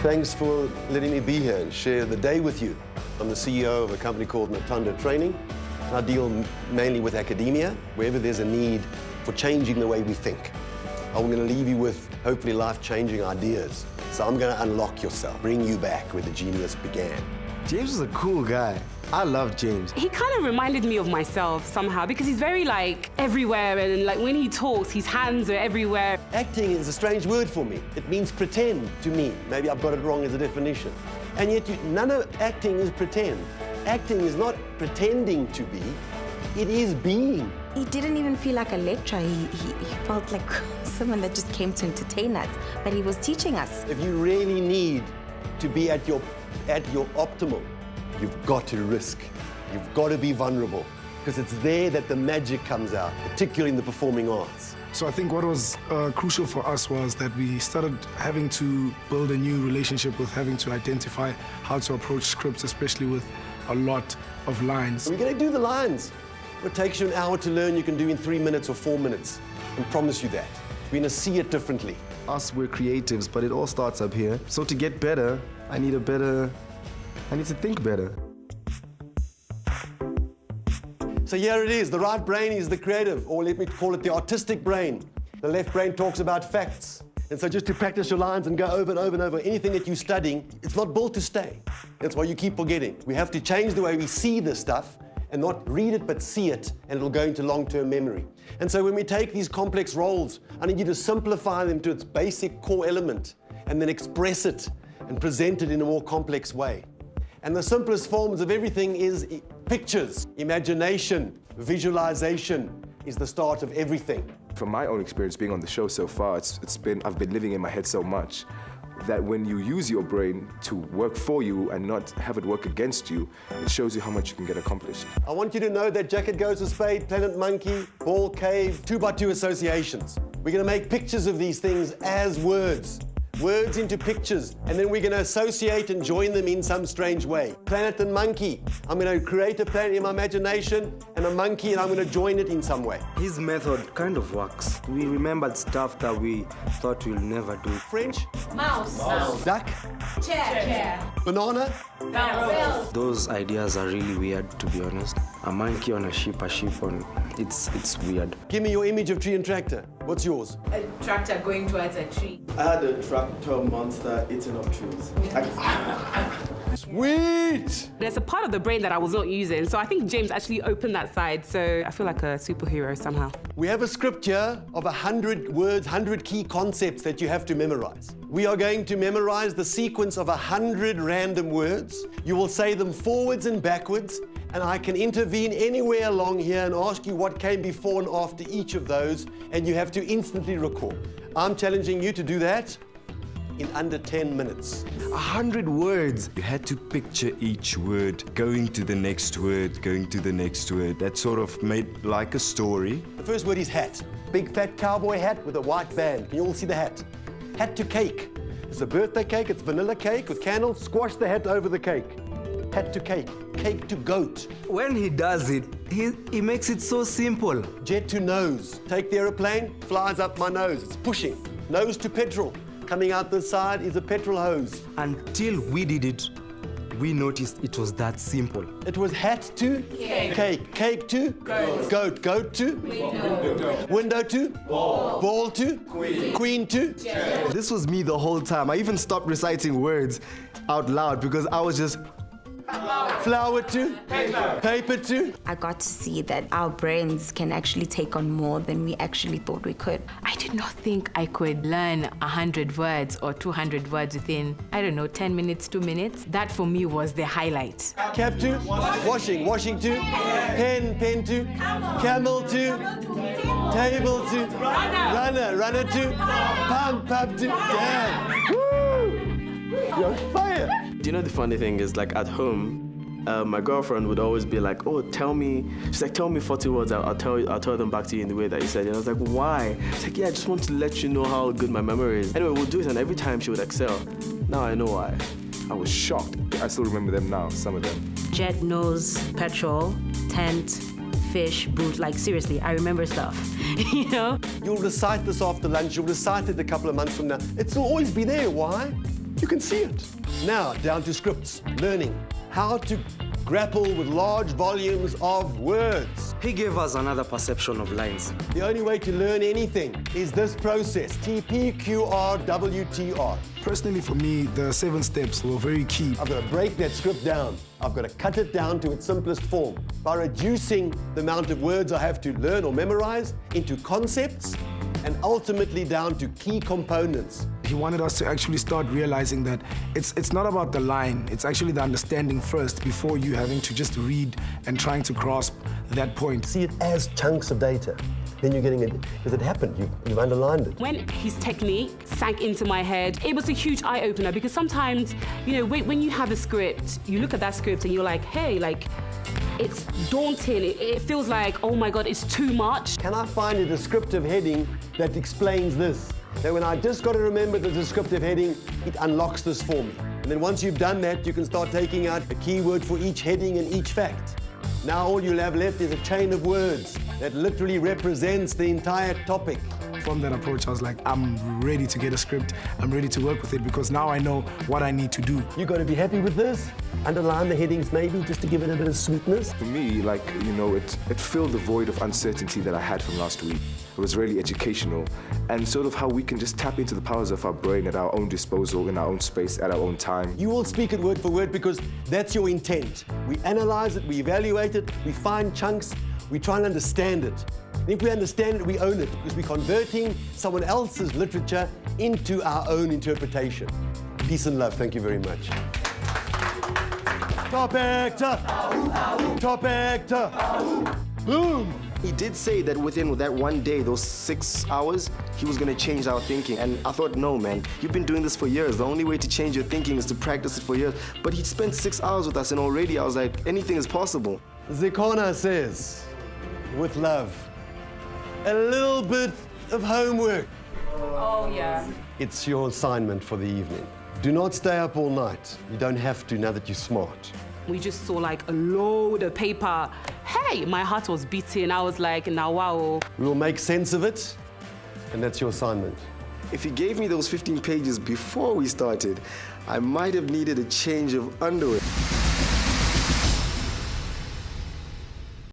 Thanks for letting me be here and share the day with you. I'm the CEO of a company called Natanda Training. I deal mainly with academia, wherever there's a need for changing the way we think. I'm going to leave you with, hopefully, life-changing ideas. So I'm going to unlock yourself, bring you back where the genius began. James was a cool guy. I love James. He kind of reminded me of myself somehow because he's very everywhere, and when he talks, his hands are everywhere. Acting is a strange word for me. It means pretend to me. Maybe I've got it wrong as a definition. And yet none of acting is pretend. Acting is not pretending to be, it is being. He didn't even feel like a lecturer. He felt like someone that just came to entertain us, but he was teaching us. If you really need to be at your optimal, you've got to risk. You've got to be vulnerable, because it's there that the magic comes out, particularly in the performing arts. So I think what was crucial for us was that we started having to build a new relationship with having to identify how to approach scripts, especially with a lot of lines. We're going to do the lines. What takes you an hour to learn, you can do in 3 minutes or 4 minutes. I promise you that. We're going to see it differently. Us, we're creatives, but it all starts up here. So to get better, I need to think better. So here it is. The right brain is the creative, or let me call it the artistic brain. The left brain talks about facts. And so just to practice your lines and go over and over and over, anything that you're studying, it's not built to stay. That's why you keep forgetting. We have to change the way we see this stuff and not read it, but see it, and it'll go into long-term memory. And so when we take these complex roles, I need you to simplify them to its basic core element and then express it and present it in a more complex way. And the simplest forms of everything is pictures. Imagination, visualization is the start of everything. From my own experience being on the show so far, I've been living in my head so much that when you use your brain to work for you and not have it work against you, it shows you how much you can get accomplished. I want you to know that Jacket Goes to Spade, Planet Monkey, Ball Cave, 2x2 associations. We're going to make pictures of these things as words. Words into pictures, and then we're going to associate and join them in some strange way. Planet and monkey. I'm going to create a planet in my imagination and a monkey, and I'm going to join it in some way. His method kind of works. We remembered stuff that we thought we'll never do. French? Mouse. Duck? Chair. Banana? Barrel. Those ideas are really weird, to be honest. A monkey on a sheep on... It's weird. Give me your image of tree and tractor. What's yours? A tractor going towards a tree. I had a tractor monster eating up trees. Sweet! There's a part of the brain that I was not using, so I think James actually opened that side, so I feel like a superhero somehow. We have a script here of 100 words, 100 key concepts that you have to memorize. We are going to memorize the sequence of 100 random words. You will say them forwards and backwards, and I can intervene anywhere along here and ask you what came before and after each of those, and you have to instantly recall. I'm challenging you to do that in under 10 minutes. 100 words. You had to picture each word, going to the next word, going to the next word. That sort of made like a story. The first word is hat. Big fat cowboy hat with a white band. Can you all see the hat? Hat to cake. It's a birthday cake, it's vanilla cake with candles. Squash the hat over the cake. Hat to cake. Cake to goat. When he does it, he makes it so simple. Jet to nose. Take the aeroplane, flies up my nose. It's pushing. Nose to petrol. Coming out the side is a petrol hose. Until we did it, we noticed it was that simple. It was hat to cake. Cake to goat. Goat to window to ball to queen to. This was me the whole time. I even stopped reciting words out loud because I was just... Flower to paper to. I got to see that our brains can actually take on more than we actually thought we could. I did not think I could learn 100 words or 200 words within, 10 minutes, 2 minutes. That for me was the highlight. Cap to washing to pen to camel to table to runner to pump to damn. Woo! You're fire! Do you know the funny thing is, at home, my girlfriend would always be like, oh, tell me 40 words, I'll tell them back to you in the way that you said it. And I was like, why? She's like, yeah, I just want to let you know how good my memory is. Anyway, we'll do it, and every time she would excel. Now I know why. I was shocked. I still remember them now, some of them. Jet, nose, petrol, tent, fish, boot. Seriously, I remember stuff, you know? You'll recite this after lunch. You'll recite it a couple of months from now. It'll always be there. Why? You can see it. Now, down to scripts, learning how to grapple with large volumes of words. He gave us another perception of lines. The only way to learn anything is this process, TPQRWTR. Personally, for me, the 7 steps were very key. I've got to break that script down. I've got to cut it down to its simplest form by reducing the amount of words I have to learn or memorize into concepts and ultimately down to key components. He wanted us to actually start realizing that it's not about the line, it's actually the understanding first before you having to just read and trying to grasp that point. See it as chunks of data. Then you're getting it, because it happened, you've underlined it. When his technique sank into my head, it was a huge eye-opener because sometimes, you know, when you have a script, you look at that script and you're like, hey, like, it's daunting. It feels like, oh my God, it's too much. Can I find a descriptive heading that explains this? That when I just got to remember the descriptive heading, it unlocks this for me. And then once you've done that, you can start taking out a keyword for each heading and each fact. Now all you'll have left is a chain of words that literally represents the entire topic. From that approach, I was like, I'm ready to get a script. I'm ready to work with it because now I know what I need to do. You got to be happy with this. Underline the headings maybe just to give it a bit of sweetness. For me, like, you know, it filled the void of uncertainty that I had from last week. It was really educational and sort of how we can just tap into the powers of our brain at our own disposal, in our own space, at our own time. You will speak it word for word because that's your intent. We analyze it, we evaluate it, we find chunks, we try and understand it. And if we understand it, we own it because we're converting someone else's literature into our own interpretation. Peace and love. Thank you very much. Top actor! Top actor! Boom! He did say that within that one day, those 6 hours, he was going to change our thinking. And I thought, no, man, you've been doing this for years. The only way to change your thinking is to practice it for years. But he spent 6 hours with us, and already I was like, anything is possible. Zekona says, with love, a little bit of homework. Oh, yeah. It's your assignment for the evening. Do not stay up all night. You don't have to now that you're smart. We just saw like a load of paper. Hey, my heart was beating. I was like, now wow. We will make sense of it, and that's your assignment. If he gave me those 15 pages before we started, I might have needed a change of underwear.